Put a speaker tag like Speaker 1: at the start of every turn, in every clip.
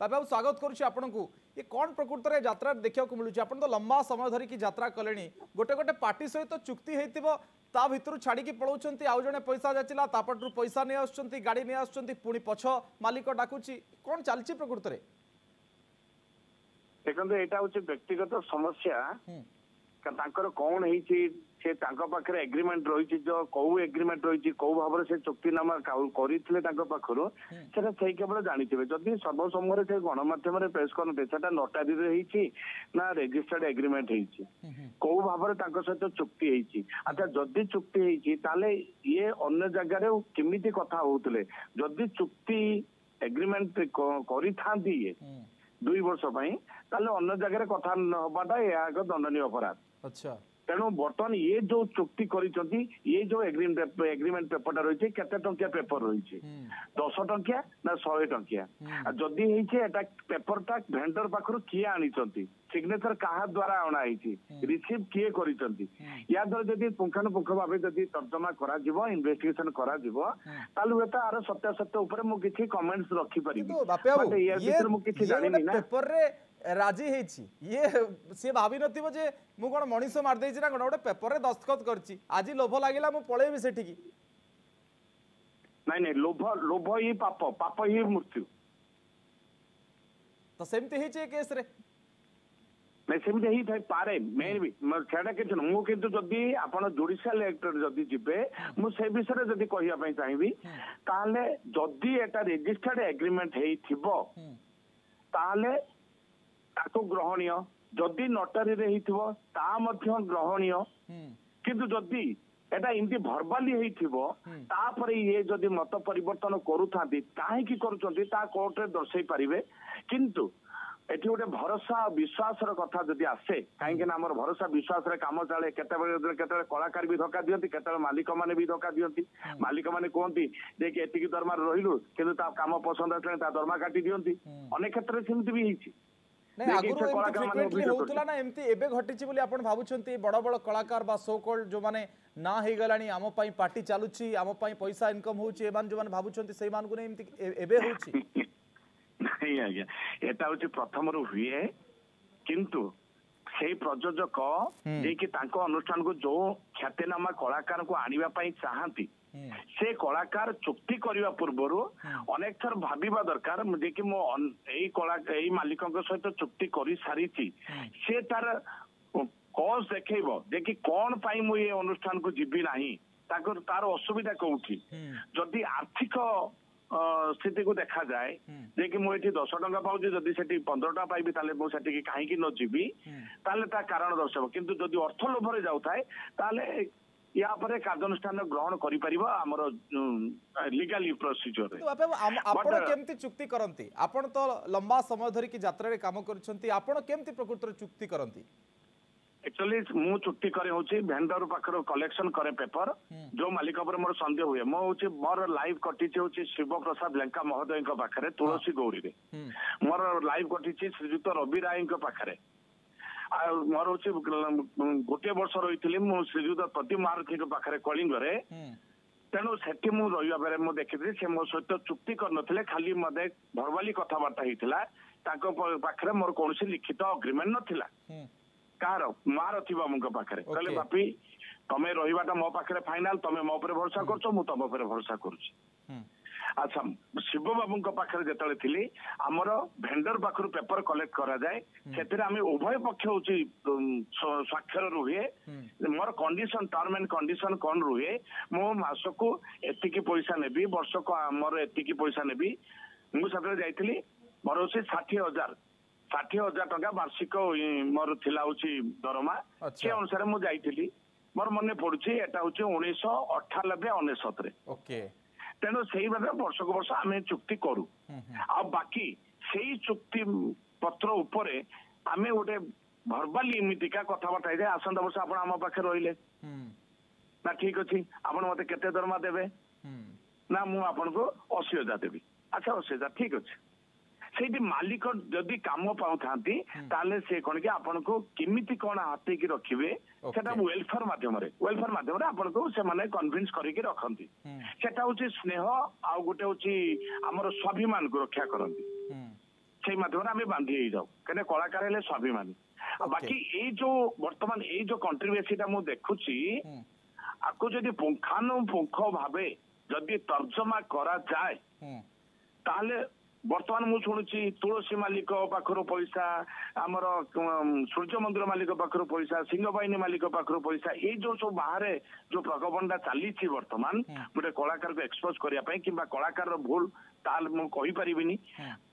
Speaker 1: बाबू स्वागत करुच्ची आपण को ये कौन प्रकृत में यात्रा देखा मिलूँ आप तो लंबा समय धरिकी यात्रा कले गोटे गोटे पार्टी सहित चुक्ति होता ता भितर छाड़ी पलाउंट आउ जड़े पैसा जाचिला तापटू पैसा नहीं आसुंच गाड़ी नहीं आसुंच पुणी पछ मालिक डाकुची कौन चलती प्रकृत में
Speaker 2: देखो यहाँ हूँ व्यक्तिगत समस्या कौन से पाखे एग्रीमेंट रही जो कौ एग्रीमेंट रही कौ भाव से चुक्तिनामा करते पाखर से केवल जानते जदि सर्वसम्मत से गणमाध्यम पेश करते नोटारी ना रेजिस्टर्ड एग्रीमेंट कौ भाव सहित चुक्ति अच्छा जदि चुक्ति ताले ये अन्य जगार केमी कथा होते जदि चुक्ति एग्रीमेंट कर 2 वर्ष ताले अन्य जगह कथा हवाटा यह एक दंडनीय अपराध।
Speaker 1: अच्छा
Speaker 2: तेणु बर्तमान ये जो चुक्ति करी ये जो एग्रीमेंट पेपर रही केते टंकिया पेपर रही 10 टंकिया ना 100 टंकिया जदि एटा पेपर टा भेंडर पाखर किए आनी सिग्नेचर क्या द्वारा अणा रिसीव किए कर या द्वारा जदि पुंखानुपुंख भाव जदि तर्जमा इन्वेस्टिगेशन आर सत्यासत्य उपर मु किछि कमेंट्स रखि परिबि जानि ना
Speaker 1: पेपर रे राजी ये सी भावी नथिबो जे मु कोन मनीष मार देछि ना कोन गोटे पेपर रे दस्तखत करछि आज लोभ लागिला मु पळेबी सेठी
Speaker 2: नहीं लोभ ही पाप ही मृत्यु
Speaker 1: तो सेमती हेछि केस रे
Speaker 2: नहीं सेमती ही थाई पारे मैं भी सेटा कि मु किंतु जदि आपण जुडिशियल एक्टर जदि जिबे मु से विषय जदि कहिया पई चाहिबी ताले जदि एटा रजिस्टर्ड एग्रीमेंट हेइथिबो ताले ताको ग्रहणीय जदि नोटारी रे हेइथिबो ता मध्य ग्रहणीय किंतु जदि एटा इमती भर्बाली हेइथिबो तापर ये जदि मत परिवर्तन करूथांती काहे की करूचंती ता कोर्ट रे दर्शाई परिबे किंतु एठी गोटे भरोसा विश्वास कथा जदि आसे कहीं भरोसा विश्वास काम चले केते कलाकार भी धोखा दियंती केते मालिक माने भी धोखा दियंती मालिक माने कहती जे कि एतिकी दरमा रहिलु किंतु ता काम पसंद आसले ता दरमा काटी दियंती अनेक क्षेत्र में सेमती भी होईची
Speaker 1: बड़ बड़ कलाकार सो कॉल्ड जो माने ना हो गलानी आम पार्टी चलुची आम पैसा इनकम होउची एमान जो माने भाबुछंती सेई मान को नै एमती एबे होउची
Speaker 2: नहीं आज्ञा एटा होची प्रथम रु हुए किंतु से प्रयोजक जे कि तांको अनुष्ठान को जो ख्यातिनामा कलाकार को आनिबा पई चाहती से कलाकार चुक्ति करने पूर्वर अनेक थर भाविबा दरकार जे कि मो एई मालिकक सहित चुक्ति कर सारी से तार कज देखैबो जे कि कौन पाई मु ये अनुष्ठान को जीवी नाही तार असुविधा कोठी जदि आर्थिक स्थिति को देखा जाए जे कि मुझे 10 टंका पाऊँ जदि से 15 टका पाइबी ताले मु सेठी कहीं न जीवी ताले ता कारण दर्शाव किंतु जदि अर्थ लोभरे जाउथाय ताले या पर कार्यानुष्ठान ग्रहण करि परिबो हमर लीगली प्रोसीजर रे
Speaker 1: आपण केमती चुक्ति करंती आपण तो लंबा समय धरि की यात्रा रे काम करछंती आपण केमती प्रकृत रे चुक्ति करंती
Speaker 2: एक्चुअली मु चुक्ति करे होची भेंडर पाखर कलेक्शन करे पेपर जो मालिक पर मोर संदेह हुए मो होची मोर लाइव कटिच होची शिव प्रसाद लेंका महोदय को पाखरे तुलसी गौरी रे मोर लाइव कटिच श्रीजुत रवि राय को पाखरे आ मोर होची गोटे वर्ष रही मु श्रीजुत प्रति महारथी को पाखरे कलिंग रे तेणु सेठी मु रहिबा बेरे मु देखिथि से मो सहित चुक्ति करनथिले खाली मते भरवाली कथाबार्ता हितला ताको पाखरे मोर कोनसी लिखित एग्रीमेंट नथिला कार मार थी बाबू पाखे कहले बापी तमें रहीबाटा मो पाखे फाइनाल तमें मो पर भरोसा करछ मु तम पर भरोसा करूची अच्छा शिव बाबू पाखे जेतले थिली हमर भेंडर पाखर पेपर कलेक्ट करा जाए सेतिर आमे उभय पक्ष होची स्वाक्षर रुहे मोर कंडीशन टर्म एंड कंडीशन कोन रुहे मो मासको एतिकी पैसा नेबी वर्ष को मोर एतिकी पैसा नेबी मु सतरे जाइथिली मोर होची 60,000 टका वार्षिक मोर थिला होची दरमा से अनुसार मु जाइथिली मोर मने पड़ुची एटा होची 1998 99 रे ओके तेणु से वर्ष को वर्ष आम चुक्ति करू आ बाकी से चुक्ति पत्र उपरे आम गोटे भर्बाली एमतीका कथबार्ता है आसंता वर्ष आप आम पाखे रहिले ना ठीक अच्छी आप मत केते दरमा देवे ना मु आपन को 80,000 देवी अच्छा 80,000 ठीक अच्छे से मालिक जदि काम पाऊ ताले से कौन कि आपन को किमिति कौन हाथे की रखिबे सेटा वेलफेयर माध्यम आपन को से माने कन्विंस करिके रखंती सेटा होची स्नेह आ गोटे होची हमर स्वाभिमान को रक्षा करंती সেই মাধ্যমে আমি বান্ধি হয়ে যাও কেন কলাকার হলে স্বাভিমানী বাকি এই যে বর্তমান এই যে কন্ট্রিব্ୟୁସିଟା ମୁଁ ଦେଖୁଛି ଆକୁ ଯଦି ପୁଙ୍ଖାନୁପୁଙ୍ଖ ଭାବେ ଯଦି ତର୍ଜମା କରାଯାଏ ତାହେଲେ ବର୍ତ୍ତମାନ ମୁଁ ଶୁଣୁଛି ତୁଳସୀ ମାଲିକ ପାଖରୁ ପଇସା ଆମର ସୂର୍ଯ୍ୟ ମନ୍ଦିର ମାଲିକ ପାଖରୁ ପଇସା ସିଂହବାହିନୀ ମାଲିକ ପାଖରୁ ପଇସା ଏଇ ଯୋଉ ସବୁ ବାହାରେ ଯୋଉ ପ୍ରକୋପନଟା ଚାଲିଛି ବର୍ତ୍ତମାନ ଗୋଟେ କଳାକାରକୁ ଏକ୍ସପୋଜ କରିବା ପାଇଁ କିମ୍ବା କଳାକାରର ଭୁଲ ତାହେଲେ ମୁଁ କହିପାରିବିନି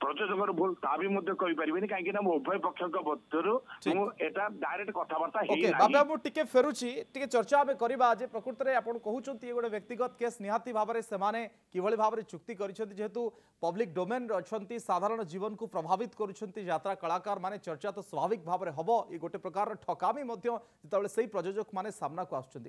Speaker 2: ପ୍ରଯୋଜକର ଭୁଲ ତା ବି ମଧ୍ୟ କହିପାରିବିନି କାହିଁକି ନା ମୁଁ ଉଭୟ ପକ୍ଷଙ୍କ ମଧ୍ୟରୁ ମୁଁ ଏଟା ଡାଇରେକ୍ଟ କଥାବାର୍ତ୍ତା
Speaker 1: ओके बाबा मु टिके फेरुची टिके चर्चा आमे करिबा जे प्रकृत रे आपण कहउचंती एगोटे व्यक्तिगत केस निहाती भाबरे से माने किभଳି भाबरे चुक्ति करिसंती जेहेतु पब्लिक डोमेन अछंती साधारण जीवन को प्रभावित करुछंती यात्रा कलाकार माने चर्चा तो स्वाभाविक भाबरे हबो ए गोटे प्रकार ठकामी मध्य जेतबेले सेही प्रयोजक माने सामना को आछंती।